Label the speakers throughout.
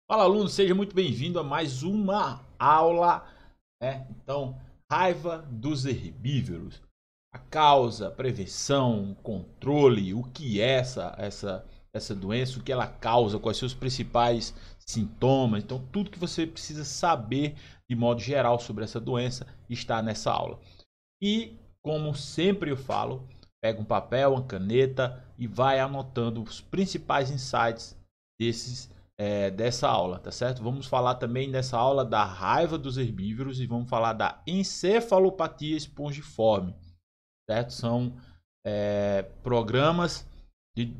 Speaker 1: Fala, aluno, seja muito bem-vindo a mais uma aula, Então, raiva dos herbívoros. A causa, prevenção, controle, o que é essa doença, o que ela causa, quais são os principais sintomas. Então, tudo que você precisa saber de modo geral sobre essa doença está nessa aula. E, como sempre eu falo, pega um papel, uma caneta e vai anotando os principais insights dessa aula, tá certo? Vamos falar também nessa aula da raiva dos herbívoros e vamos falar da encefalopatia espongiforme, certo? São programas,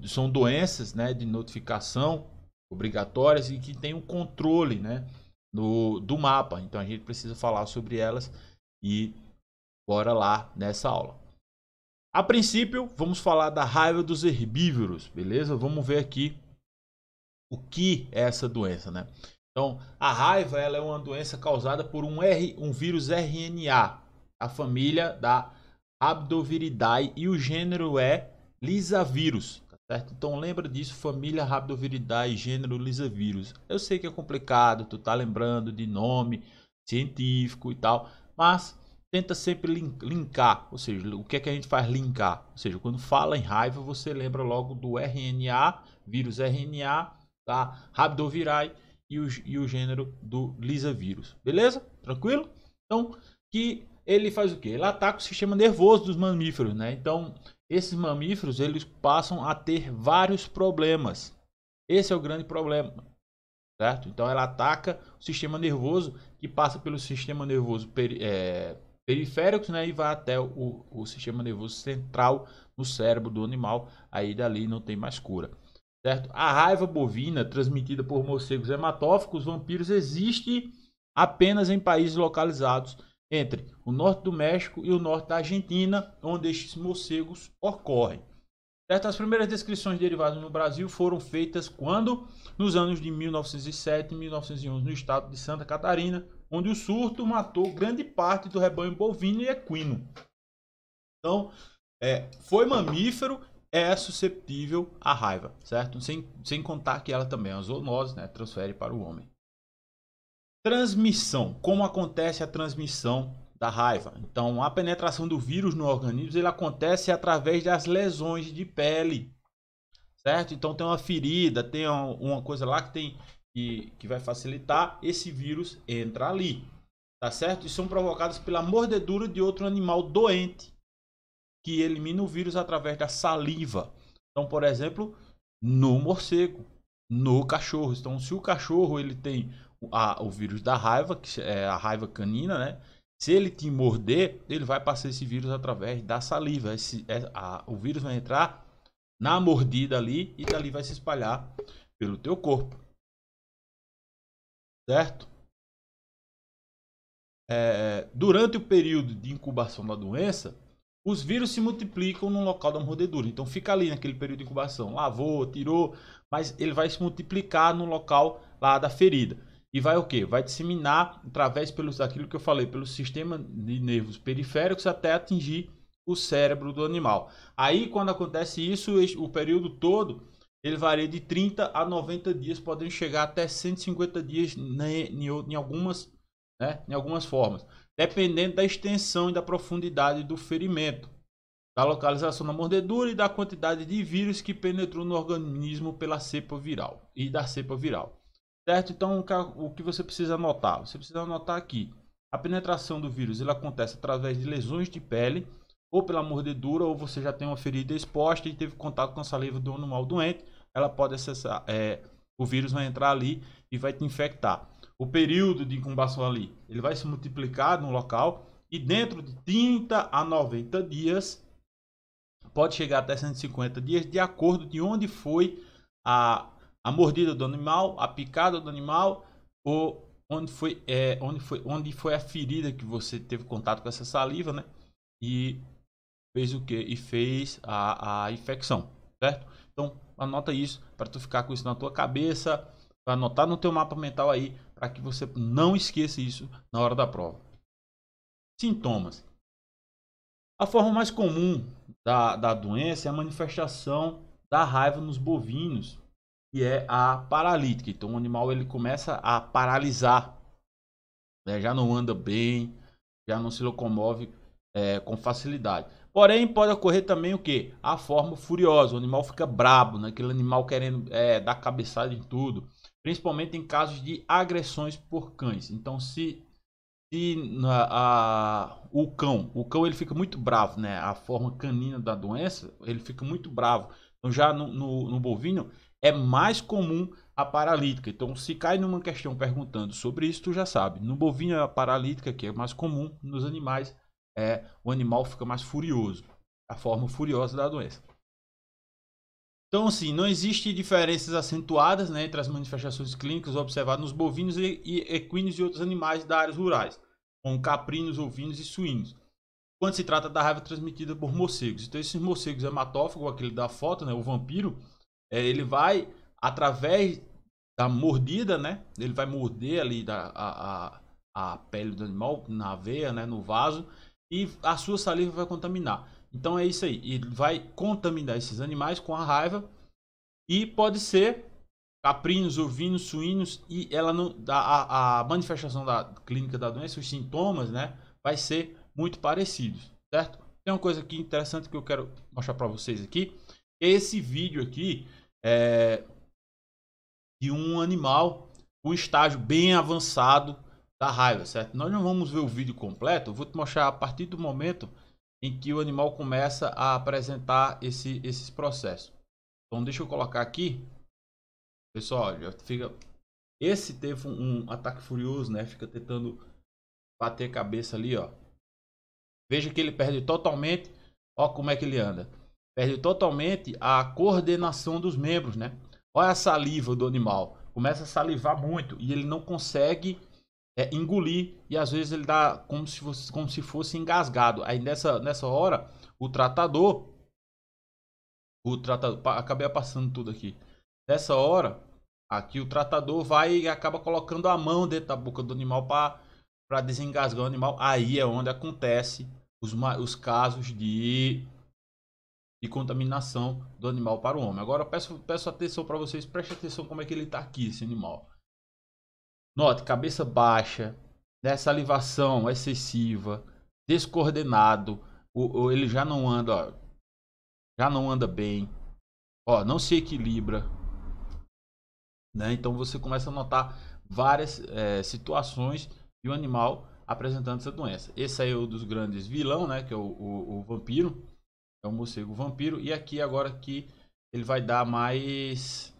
Speaker 1: são doenças, né, de notificação obrigatórias e que tem um controle, né, do mapa. Então a gente precisa falar sobre elas e bora lá nessa aula. A princípio, vamos falar da raiva dos herbívoros, beleza? Vamos ver aqui o que é essa doença, né? Então, a raiva ela é uma doença causada por um vírus RNA, a família da Rhabdoviridae e o gênero é Lyssavirus, tá certo? Então lembra disso, família Rhabdoviridae, gênero Lyssavirus. Eu sei que é complicado, tu tá lembrando de nome científico e tal, mas tenta sempre linkar, ou seja, o que é que a gente faz linkar? Ou seja, quando fala em raiva, você lembra logo do RNA, vírus RNA, tá? Rhabdoviridae e o gênero do Lyssavirus. Beleza? Tranquilo? Então, que ele faz o quê? Ele ataca o sistema nervoso dos mamíferos, né? Então, esses mamíferos, eles passam a ter vários problemas. Esse é o grande problema, certo? Então, ela ataca o sistema nervoso, que passa pelo sistema nervoso periférico, né? E vai até o sistema nervoso central no cérebro do animal. Aí, dali, não tem mais cura. Certo? A raiva bovina transmitida por morcegos hematófagos vampiros existe apenas em países localizados entre o norte do México e o norte da Argentina, onde estes morcegos ocorrem. Certo? As primeiras descrições derivadas no Brasil foram feitas quando? Nos anos de 1907 e 1911, no estado de Santa Catarina, onde o surto matou grande parte do rebanho bovino e equino. Então, foi mamífero, é susceptível à raiva, certo? Sem contar que ela também é uma zoonose, né? Transfere para o homem. Transmissão. Como acontece a transmissão da raiva? Então, a penetração do vírus no organismo ele acontece através das lesões de pele, certo? Então, tem uma ferida, tem uma coisa lá que vai facilitar, esse vírus entra ali, tá certo? E são provocadas pela mordedura de outro animal doente, que elimina o vírus através da saliva. Então, por exemplo, no morcego, no cachorro. Então, se o cachorro ele tem o vírus da raiva, que é a raiva canina, né? Se ele te morder, ele vai passar esse vírus através da saliva. O vírus vai entrar na mordida ali e dali vai se espalhar pelo teu corpo. Certo? Durante o período de incubação da doença, os vírus se multiplicam no local da mordedura. Então fica ali naquele período de incubação. Lavou, tirou, mas ele vai se multiplicar no local lá da ferida. E vai o quê? Vai disseminar através daquilo que eu falei, pelo sistema de nervos periféricos até atingir o cérebro do animal. Aí quando acontece isso, o período todo, ele varia de 30 a 90 dias, podendo chegar até 150 dias em algumas formas, dependendo da extensão e da profundidade do ferimento, da localização da mordedura e da quantidade de vírus que penetrou no organismo pela cepa viral e da cepa viral. Certo? Então, o que você precisa anotar? Você precisa anotar aqui. A penetração do vírus ele acontece através de lesões de pele, ou pela mordedura, ou você já tem uma ferida exposta e teve contato com a saliva do animal doente, ela pode acessar, o vírus vai entrar ali e vai te infectar. O período de incubação ali, ele vai se multiplicar no local e dentro de 30 a 90 dias, pode chegar até 150 dias, de acordo de onde foi a mordida do animal, a picada do animal, ou onde foi a ferida que você teve contato com essa saliva, né? E fez o que? E fez a infecção, certo? Então, anota isso para tu ficar com isso na tua cabeça, para anotar no teu mapa mental aí, para que você não esqueça isso na hora da prova. Sintomas. A forma mais comum da doença é a manifestação da raiva nos bovinos, que é a paralítica. Então o animal ele começa a paralisar, né? Já não anda bem, já não se locomove com facilidade. Porém, pode ocorrer também o que? A forma furiosa. O animal fica brabo, né? Aquele animal querendo dar cabeçada em tudo. Principalmente em casos de agressões por cães. Então, o cão ele fica muito bravo, né? A forma canina da doença, ele fica muito bravo. Então, já no bovino, é mais comum a paralítica. Então, se cai numa questão perguntando sobre isso, tu já sabe. No bovino, a paralítica, que é mais comum, nos animais, o animal fica mais furioso. A forma furiosa da doença. Então, assim, não existe diferenças acentuadas, né, entre as manifestações clínicas observadas nos bovinos e equinos e outros animais da áreas rurais, como caprinos, ovinos e suínos, quando se trata da raiva transmitida por morcegos. Então, esses morcegos hematófagos, aquele da foto, né, o vampiro, ele vai, através da mordida, né, ele vai morder ali a pele do animal, na veia, né, no vaso, e a sua saliva vai contaminar. Então é isso aí, ele vai contaminar esses animais com a raiva e pode ser caprinos, ovinos, suínos, e ela não, a manifestação da clínica da doença, os sintomas, né, vai ser muito parecidos, certo? Tem uma coisa aqui interessante que eu quero mostrar para vocês aqui. Esse vídeo aqui é de um animal com estágio bem avançado da raiva, certo? Nós não vamos ver o vídeo completo, eu vou te mostrar a partir do momento em que o animal começa a apresentar esses processos. Então deixa eu colocar aqui, pessoal, já fica. Esse teve um ataque furioso, né? Fica tentando bater a cabeça ali, ó. Veja que ele perde totalmente, ó como é que ele anda. Perde totalmente a coordenação dos membros, né? Olha a saliva do animal, começa a salivar muito e ele não consegue engolir, e às vezes ele dá como se fosse engasgado. Aí nessa hora, o tratador, acabei passando tudo aqui. Nessa hora, aqui o tratador vai e acaba colocando a mão dentro da boca do animal para desengasgar o animal. Aí é onde acontece os casos de contaminação do animal para o homem. Agora eu peço atenção para vocês, preste atenção como é que ele está aqui, esse animal. Note, cabeça baixa, né, salivação excessiva, descoordenado, ele já não anda, ó, já não anda bem, ó, não se equilibra, né? Então você começa a notar várias situações de um animal apresentando essa doença. Esse aí é um dos grandes vilão, né? Que é o vampiro, é o morcego vampiro. E aqui agora que ele vai dar mais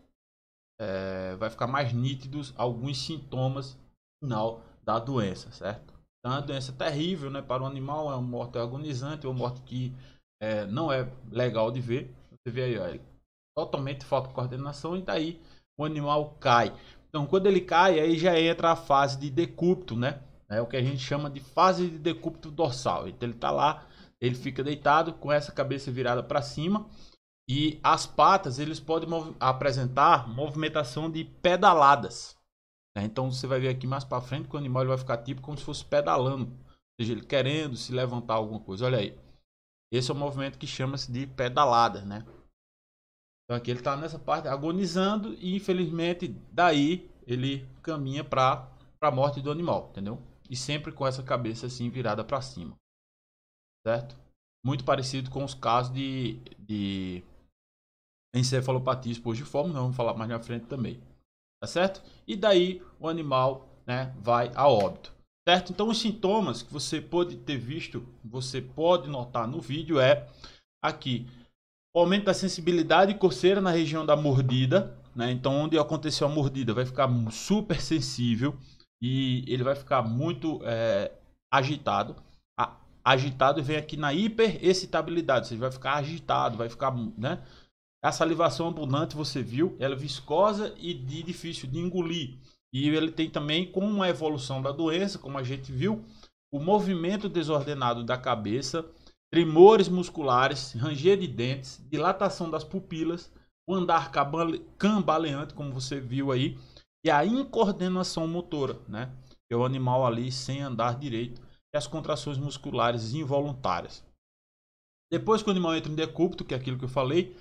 Speaker 1: vai ficar mais nítidos alguns sintomas final da doença, certo? Então é uma doença terrível, né, para o animal, é uma morte agonizante, uma morte que não é legal de ver. Você vê aí, ó, ele totalmente falta de coordenação e daí o animal cai. Então quando ele cai, aí já entra a fase de decúbito, né? É o que a gente chama de fase de decúbito dorsal. Então ele está lá, ele fica deitado com essa cabeça virada para cima. E as patas, eles podem apresentar movimentação de pedaladas, né? Então você vai ver aqui mais para frente que o animal ele vai ficar tipo como se fosse pedalando, ou seja, ele querendo se levantar alguma coisa. Olha aí, esse é o movimento que chama-se de pedalada, né? Então aqui ele está nessa parte agonizando e infelizmente daí ele caminha para a morte do animal, entendeu? E sempre com essa cabeça assim virada para cima, certo? Muito parecido com os casos de encefalopatia espongiforme, nós vamos falar mais na frente também, tá certo? E daí o animal, né, vai a óbito, certo? Então os sintomas que você pode ter visto, você pode notar no vídeo aqui, o aumento da sensibilidade e coceira na região da mordida, né? Então onde aconteceu a mordida vai ficar super sensível e ele vai ficar muito agitado. Agitado vem aqui na hiperexcitabilidade, você vai ficar agitado, vai ficar, né? A salivação abundante, você viu, ela é viscosa e difícil de engolir. E ele tem também, com a evolução da doença, como a gente viu, o movimento desordenado da cabeça, tremores musculares, ranger de dentes, dilatação das pupilas, o andar cambaleante, como você viu aí, e a incoordenação motora, né? É o animal ali sem andar direito, e as contrações musculares involuntárias. Depois que o animal entra em decúbito, que é aquilo que eu falei,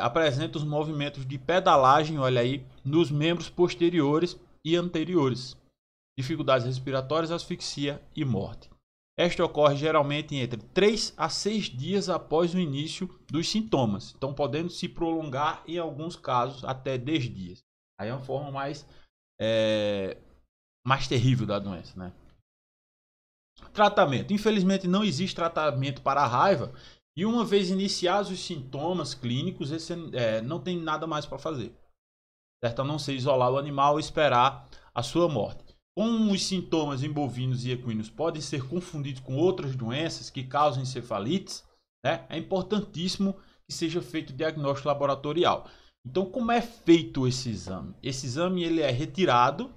Speaker 1: apresenta os movimentos de pedalagem, olha aí, nos membros posteriores e anteriores, dificuldades respiratórias, asfixia e morte. Esta ocorre geralmente entre 3 a 6 dias após o início dos sintomas, então podendo se prolongar em alguns casos até 10 dias. Aí é uma forma mais terrível da doença, né? Tratamento. Infelizmente não existe tratamento para a raiva e uma vez iniciados os sintomas clínicos, não tem nada mais para fazer. Certo? A não ser isolar o animal e esperar a sua morte. Como os sintomas em bovinos e equinos podem ser confundidos com outras doenças que causam encefalites, né, é importantíssimo que seja feito o diagnóstico laboratorial. Então, como é feito esse exame? Esse exame ele é retirado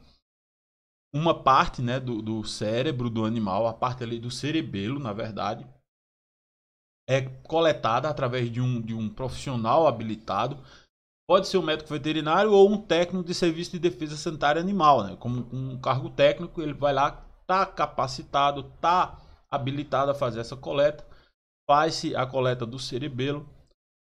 Speaker 1: uma parte, né, do cérebro do animal, a parte ali do cerebelo, na verdade, é coletada através de um profissional habilitado. Pode ser um médico veterinário ou um técnico de serviço de defesa sanitária animal, né? Como um cargo técnico, ele vai lá, tá capacitado, tá habilitado a fazer essa coleta, faz-se a coleta do cerebelo,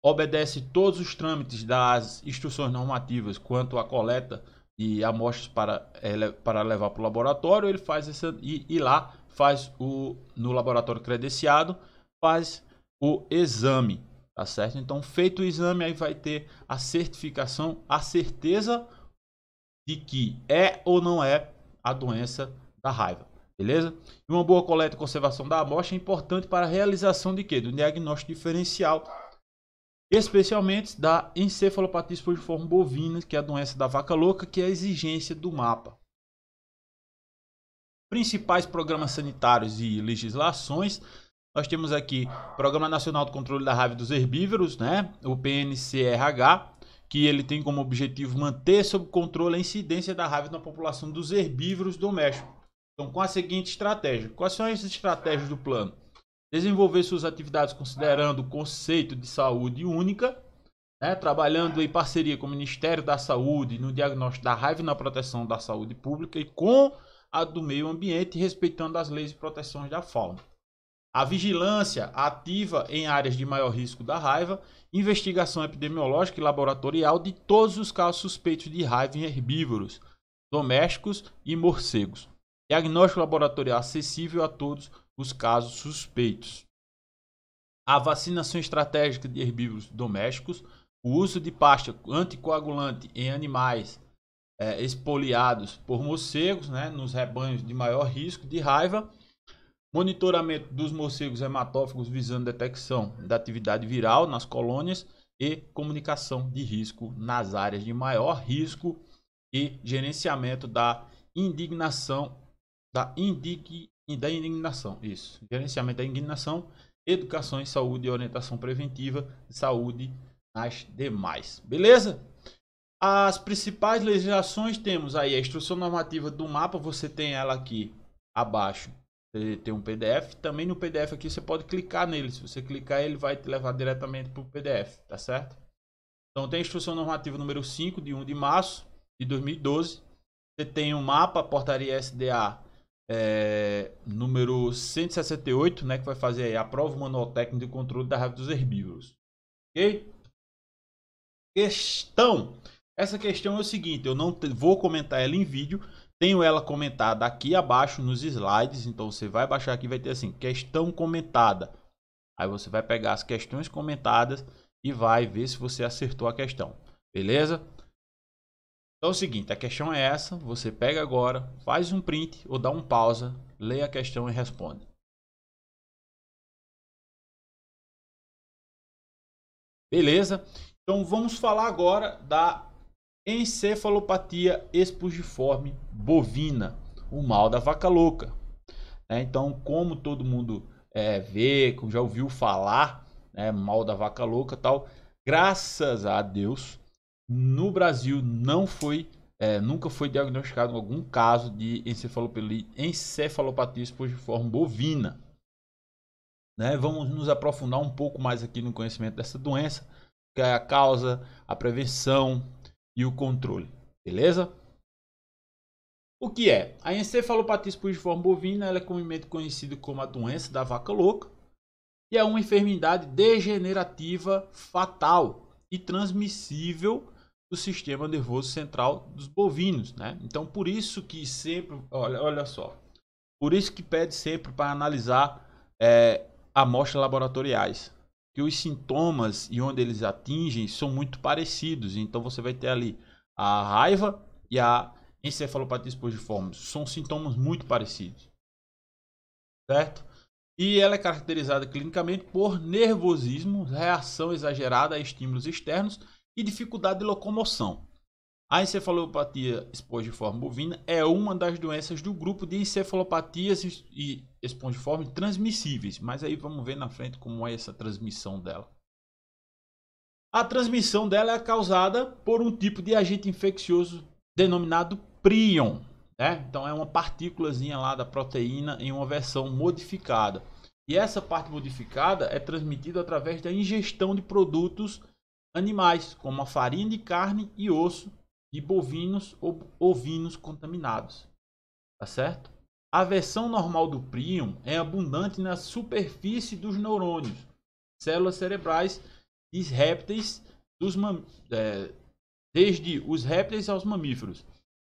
Speaker 1: obedece todos os trâmites das instruções normativas quanto à coleta de amostras para levar para o laboratório. Ele faz e lá faz no laboratório credenciado, faz o exame. Tá certo? Então, feito o exame, aí vai ter a certificação, a certeza de que é ou não é a doença da raiva. Beleza? E uma boa coleta e conservação da amostra é importante para a realização de quê? Do diagnóstico diferencial, especialmente da encefalopatia espongiforme bovina, que é a doença da vaca louca, que é a exigência do mapa. Principais programas sanitários e legislações. Nós temos aqui o Programa Nacional de Controle da Raiva dos Herbívoros, né? O PNCRH, que ele tem como objetivo manter sob controle a incidência da raiva na população dos herbívoros domésticos. Então, com a seguinte estratégia. Quais são as estratégias do plano? Desenvolver suas atividades considerando o conceito de saúde única, né? Trabalhando em parceria com o Ministério da Saúde no diagnóstico da raiva e na proteção da saúde pública e com a do meio ambiente, respeitando as leis de proteção da fauna. A vigilância ativa em áreas de maior risco da raiva, investigação epidemiológica e laboratorial de todos os casos suspeitos de raiva em herbívoros, domésticos e morcegos. Diagnóstico laboratorial acessível a todos os casos suspeitos. A vacinação estratégica de herbívoros domésticos, o uso de pasta anticoagulante em animais espoliados por morcegos, né, nos rebanhos de maior risco de raiva. Monitoramento dos morcegos hematófagos visando detecção da atividade viral nas colônias e comunicação de risco nas áreas de maior risco e gerenciamento da indignação, isso, gerenciamento da indignação, educação em saúde e orientação preventiva de saúde nas demais. Beleza? As principais legislações temos aí a instrução normativa do mapa, você tem ela aqui abaixo. Tem um PDF, também no PDF aqui você pode clicar nele, se você clicar ele vai te levar diretamente para o PDF, tá certo? Então tem a instrução normativa número 5 de 1 de março de 2012, você tem o mapa, portaria SDA número 168, né, que vai fazer aí a prova manual técnico de controle da raiva dos herbívoros. Ok? Essa questão é o seguinte, eu não vou comentar ela em vídeo, tenho ela comentada aqui abaixo nos slides, então você vai baixar aqui, vai ter assim, questão comentada. Aí você vai pegar as questões comentadas e vai ver se você acertou a questão, beleza? Então é o seguinte, a questão é essa, você pega agora, faz um print ou dá um pausa, lê a questão e responde. Beleza? Então vamos falar agora da encefalopatia espongiforme bovina, o mal da vaca louca. Então, como todo mundo vê, já ouviu falar, mal da vaca louca e tal, graças a Deus, no Brasil nunca foi diagnosticado algum caso de encefalopatia espongiforme bovina. Vamos nos aprofundar um pouco mais aqui no conhecimento dessa doença, que é a causa, a prevenção e o controle, beleza? O que é? A encefalopatia espongiforme bovina ela é comumente conhecida como a doença da vaca louca e é uma enfermidade degenerativa fatal e transmissível do sistema nervoso central dos bovinos, né? Então, por isso que sempre, olha só, por isso que pede sempre para analisar amostras laboratoriais, que os sintomas e onde eles atingem são muito parecidos. Então, você vai ter ali a raiva e a encefalopatia espongiforme, são sintomas muito parecidos, certo? E ela é caracterizada clinicamente por nervosismo, reação exagerada a estímulos externos e dificuldade de locomoção. A encefalopatia espongiforme bovina é uma das doenças do grupo de encefalopatias e espongiformes transmissíveis, mas aí vamos ver na frente como é essa transmissão dela. A transmissão dela é causada por um tipo de agente infeccioso denominado prion, né? Então é uma partículazinha lá da proteína em uma versão modificada. E essa parte modificada é transmitida através da ingestão de produtos animais, como a farinha de carne e osso de bovinos ou ovinos contaminados. Tá certo? A versão normal do prion é abundante na superfície dos neurônios, células cerebrais de répteis, desde os répteis aos mamíferos.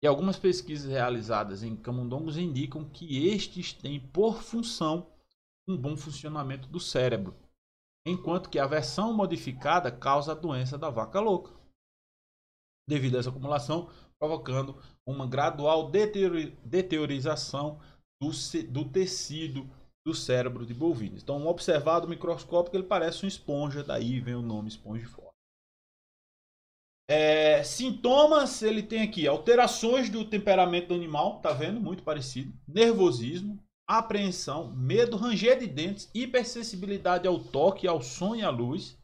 Speaker 1: E algumas pesquisas realizadas em camundongos indicam que estes têm por função um bom funcionamento do cérebro, enquanto que a versão modificada causa a doença da vaca louca, devido a essa acumulação, provocando uma gradual deteriorização do tecido do cérebro de bovinos. Então, observado microscópico, ele parece uma esponja, daí vem o nome espongiforme. Sintomas, ele tem aqui alterações do temperamento do animal, tá vendo? Muito parecido. Nervosismo, apreensão, medo, ranger de dentes, hipersensibilidade ao toque, ao som e à luz,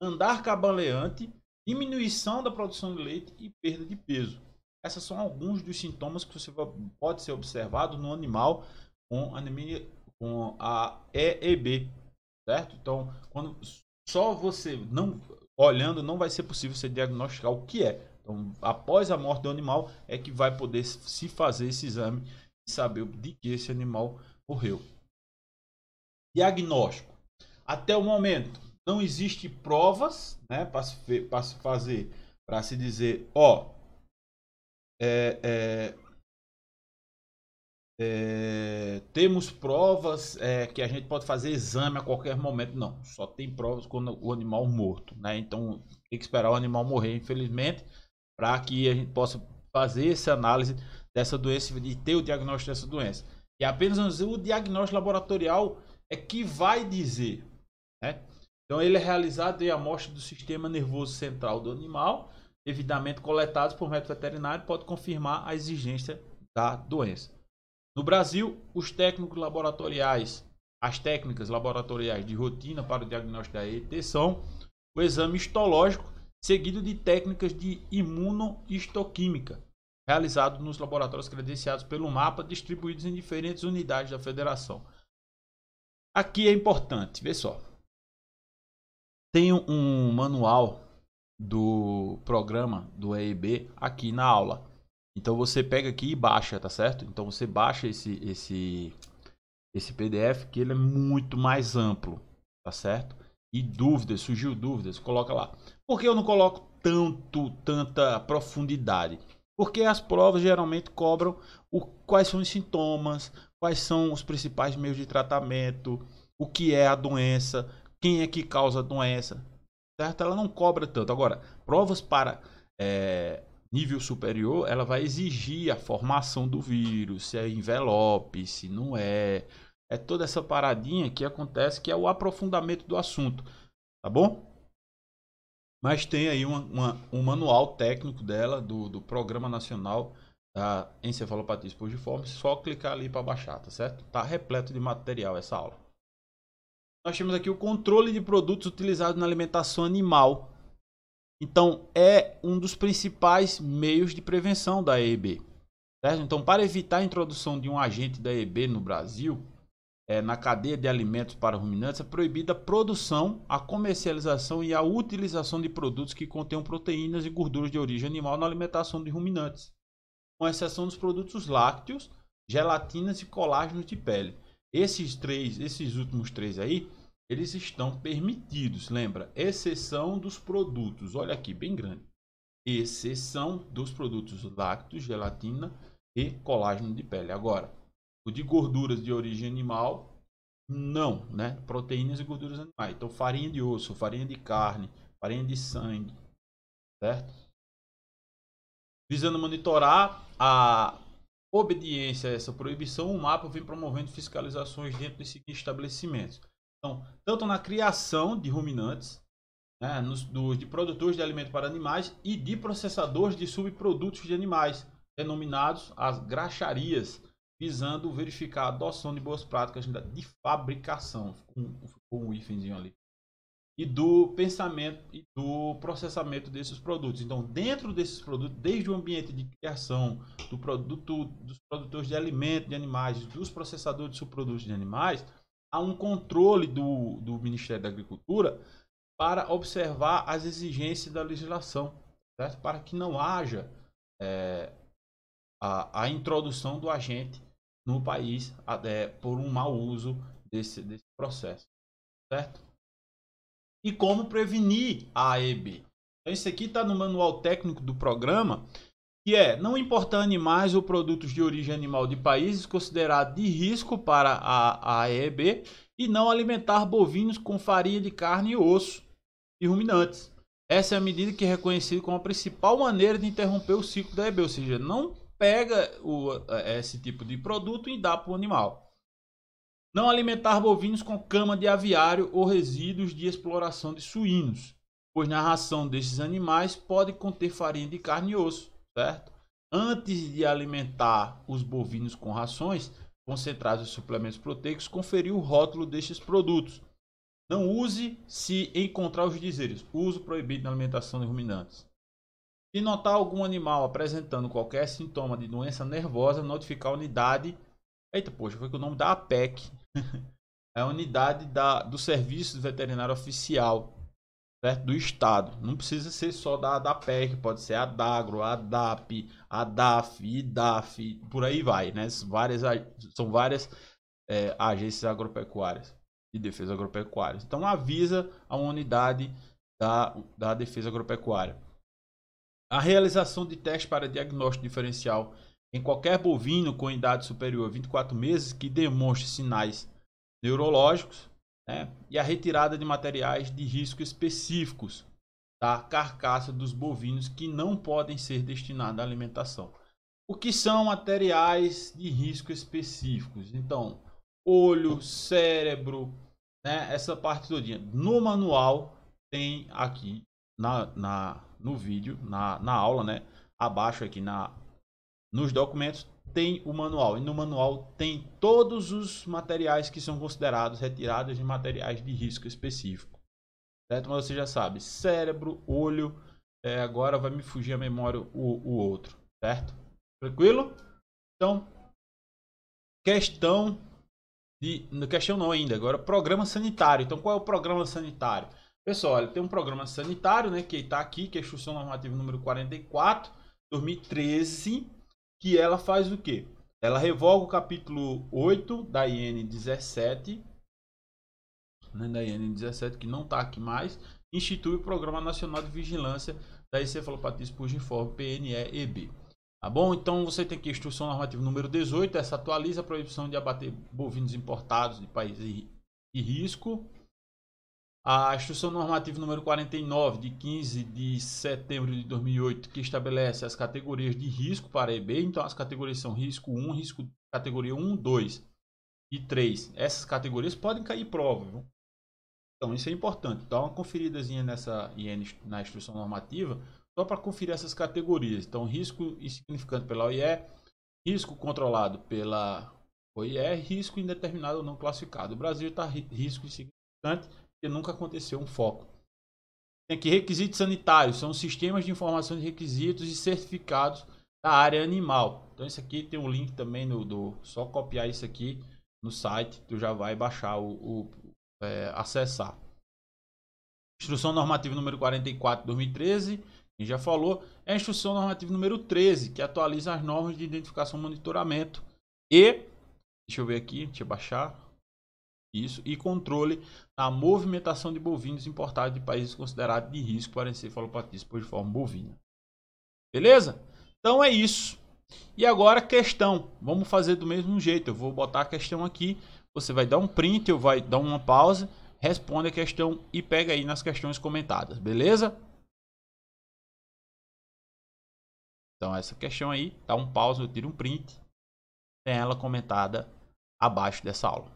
Speaker 1: andar cambaleante, diminuição da produção de leite e perda de peso. Esses são alguns dos sintomas que você pode ser observado no animal com anemia, com a EEB, certo? Então, quando só você não olhando, não vai ser possível você diagnosticar o que é. Então, após a morte do animal, é que vai poder se fazer esse exame e saber de que esse animal morreu. Diagnóstico. Até o momento, não existe provas, né, para se fazer, para se dizer, temos provas que a gente pode fazer exame a qualquer momento. Não, só tem provas quando o animal morto, né? Então tem que esperar o animal morrer, infelizmente, para que a gente possa fazer essa análise dessa doença e ter o diagnóstico dessa doença. E apenas o diagnóstico laboratorial é que vai dizer, né? Então ele é realizado em amostra do sistema nervoso central do animal, devidamente coletados por médico veterinário, pode confirmar a existência da doença. No Brasil, as técnicas laboratoriais de rotina para o diagnóstico da EET são o exame histológico, seguido de técnicas de imunohistoquímica, realizado nos laboratórios credenciados pelo MAPA, distribuídos em diferentes unidades da federação. Aqui é importante, vê só. Tem um manual do programa do EEB aqui na aula. Então você pega aqui e baixa, tá certo? Então você baixa esse PDF, que ele é muito mais amplo, tá certo? E surgiu dúvidas, coloca lá. Por que eu não coloco tanta profundidade? Porque as provas geralmente cobram quais são os sintomas, quais são os principais meios de tratamento, o que é a doença, quem é que causa a doença, certo? Ela não cobra tanto. Agora, provas para nível superior, ela vai exigir a formação do vírus, se é envelope, se não é. É toda essa paradinha que acontece, que é o aprofundamento do assunto, tá bom? Mas tem aí um manual técnico dela, do Programa Nacional da Encefalopatia Espongiforme, só clicar ali para baixar, tá certo? Tá repleto de material essa aula. Nós temos aqui o controle de produtos utilizados na alimentação animal. Então, é um dos principais meios de prevenção da EEB. Certo? Então, para evitar a introdução de um agente da EEB no Brasil, na cadeia de alimentos para ruminantes, é proibida a produção, a comercialização e a utilização de produtos que contenham proteínas e gorduras de origem animal na alimentação de ruminantes, com exceção dos produtos lácteos, gelatinas e colágenos de pele. Esses últimos três aí, eles estão permitidos. Lembra? Exceção dos produtos. Olha aqui, bem grande. Exceção dos produtos lácteos, gelatina e colágeno de pele. Agora, o de gorduras de origem animal, não, né? Proteínas e gorduras animais. Então, farinha de osso, farinha de carne, farinha de sangue, certo? Visando monitorar a obediência a essa proibição, o MAPA vem promovendo fiscalizações dentro desses estabelecimentos. Então, tanto na criação de ruminantes, né, de produtores de alimentos para animais e de processadores de subprodutos de animais, denominados as graxarias, visando verificar a adoção de boas práticas de fabricação, com um hífenzinho ali, e do pensamento e do processamento desses produtos. Então, dentro desses produtos, desde o ambiente de criação dos produtores de alimentos de animais, dos processadores de subprodutos de animais, há um controle do Ministério da Agricultura para observar as exigências da legislação, certo? Para que não haja a introdução do agente no país por um mau uso desse processo, certo? E como prevenir a AEB. Então, isso aqui está no manual técnico do programa, que é não importar animais ou produtos de origem animal de países considerados de risco para a AEB e não alimentar bovinos com farinha de carne e osso e ruminantes. Essa é a medida que é reconhecida como a principal maneira de interromper o ciclo da AEB, ou seja, não pega esse tipo de produto e dá para o animal. Não alimentar bovinos com cama de aviário ou resíduos de exploração de suínos, pois na ração desses animais pode conter farinha de carne e osso, certo? Antes de alimentar os bovinos com rações concentradas de suplementos proteicos, conferir o rótulo destes produtos. Não use se encontrar os dizeres uso proibido na alimentação de ruminantes. Se notar algum animal apresentando qualquer sintoma de doença nervosa, notificar a unidade. Eita, poxa, foi com o nome da APEC. É a unidade do Serviço Veterinário Oficial, certo? Do Estado. Não precisa ser só da APEC, pode ser a DAGRO, a DAP, a DAF, IDAF, por aí vai, né? São várias agências agropecuárias de defesa agropecuária. Então avisa a unidade da defesa agropecuária. A realização de testes para diagnóstico diferencial em qualquer bovino com idade superior a 24 meses que demonstre sinais neurológicos, né? E a retirada de materiais de risco específicos da carcaça dos bovinos que não podem ser destinados à alimentação. O que são materiais de risco específicos? Então, olho, cérebro, né? Essa parte todinha. No manual tem aqui no vídeo, na aula, né? Abaixo aqui nos documentos tem o manual. E no manual tem todos os materiais que são considerados retirados de materiais de risco específico. Certo? Mas você já sabe, cérebro, olho, agora vai me fugir a memória o outro. Certo? Tranquilo? Então, questão não ainda, agora programa sanitário. Então, qual é o programa sanitário? Pessoal, olha, tem um programa sanitário, né, que está aqui, que é a Instrução Normativa número 44, 2013, que ela faz o quê? Ela revoga o capítulo 8 da IN 17, né, da IN 17, que não está aqui mais, institui o Programa Nacional de Vigilância da Encefalopatia Espongiforme, PNE-EB. Tá bom? Então você tem aqui a Instrução Normativa número 18, essa atualiza a proibição de abater bovinos importados de países de risco. A Instrução Normativa número 49, de 15 de setembro de 2008, que estabelece as categorias de risco para a EB. Então as categorias são risco 1, categoria 1, 2 e 3. Essas categorias podem cair prova, viu? Então isso é importante. Dá uma conferidazinha na Instrução Normativa, só para conferir essas categorias. Então, risco insignificante pela OIE, risco controlado pela OIE, risco indeterminado ou não classificado. O Brasil está risco insignificante, porque nunca aconteceu um foco. Tem aqui requisitos sanitários, são sistemas de informação de requisitos e certificados da área animal. Então, isso aqui tem um link também, só copiar isso aqui no site, tu já vai baixar, acessar. Instrução Normativa número 44, 2013. Quem já falou, é a Instrução Normativa número 13, que atualiza as normas de identificação e monitoramento. E, deixa eu ver aqui, deixa eu baixar. Isso, e controle na movimentação de bovinos importados de países considerados de risco para encefalopatia esporgiforme bovina. Beleza? Então é isso. E agora a questão. Vamos fazer do mesmo jeito. Eu vou botar a questão aqui. Você vai dar um print, eu vai dar uma pausa, responde a questão e pega aí nas questões comentadas. Beleza? Então essa questão aí, dá um pause, eu tiro um print. Tem ela comentada abaixo dessa aula.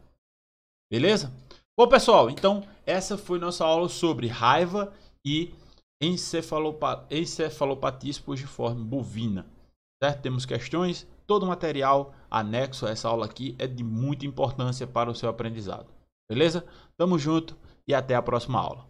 Speaker 1: Beleza? Bom, pessoal, então essa foi nossa aula sobre raiva e encefalopatia esporgiforme bovina. Certo? Temos questões, todo o material anexo a essa aula aqui é de muita importância para o seu aprendizado. Beleza? Tamo junto e até a próxima aula.